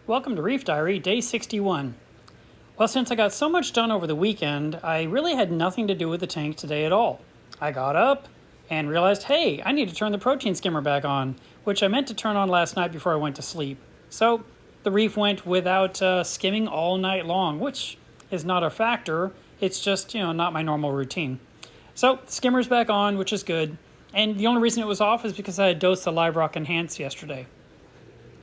Welcome to Reef Diary, day 61. Well, since I got so much done over the weekend, I really had nothing to do with the tank today at all. I got up and realized, hey, I need to turn the protein skimmer back on, which I meant to turn on last night before I went to sleep. So the reef went without skimming all night long, which is not a factor. It's just, not my normal routine. So the skimmer's back on, which is good. And the only reason it was off is because I had dosed the Live Rock Enhance yesterday.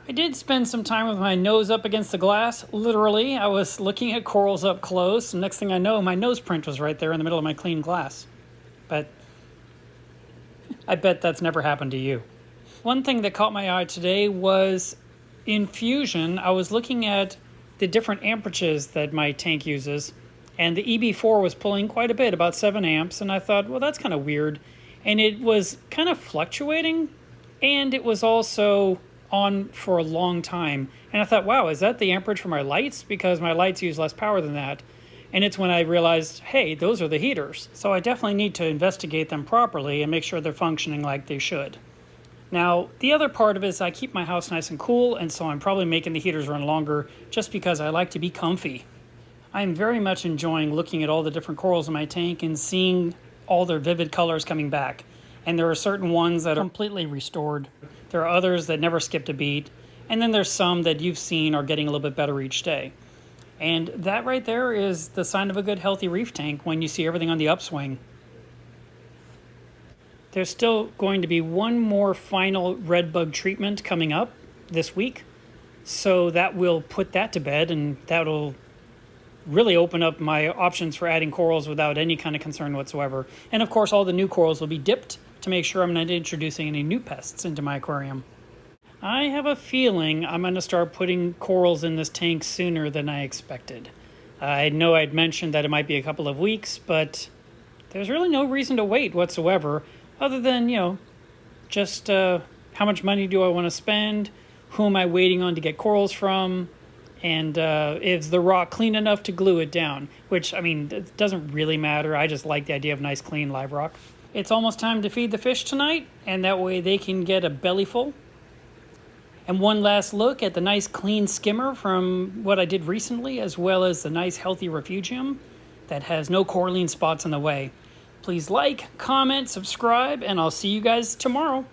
I did spend some time with my nose up against the glass. Literally, I was looking at corals up close, and next thing I know, my nose print was right there in the middle of my clean glass. But I bet that's never happened to you. One thing that caught my eye today was in Fusion. I was looking at the different amperages that my tank uses, and the EB4 was pulling quite a bit, about 7 amps, and I thought, well, that's kind of weird. And it was kind of fluctuating, and it was also on for a long time. And I thought, wow, is that the amperage for my lights? Because my lights use less power than that. And it's when I realized, hey, those are the heaters. So I definitely need to investigate them properly and make sure they're functioning like they should. Now, the other part of it is I keep my house nice and cool, and so I'm probably making the heaters run longer just because I like to be comfy. I'm very much enjoying looking at all the different corals in my tank and seeing all their vivid colors coming back. And there are certain ones that are completely restored. There are others that never skipped a beat. And then there's some that you've seen are getting a little bit better each day. And that right there is the sign of a good, healthy reef tank when you see everything on the upswing. There's still going to be one more final red bug treatment coming up this week. So that will put that to bed, and that'll really open up my options for adding corals without any kind of concern whatsoever. And of course, all the new corals will be dipped to make sure I'm not introducing any new pests into my aquarium. I have a feeling I'm going to start putting corals in this tank sooner than I expected. I know I'd mentioned that it might be a couple of weeks, but there's really no reason to wait whatsoever, other than, just how much money do I want to spend, who am I waiting on to get corals from, and is the rock clean enough to glue it down? Which, it doesn't really matter. I just like the idea of nice, clean live rock. It's almost time to feed the fish tonight, and that way they can get a belly full. And one last look at the nice, clean skimmer from what I did recently, as well as the nice, healthy refugium that has no coralline spots in the way. Please like, comment, subscribe, and I'll see you guys tomorrow.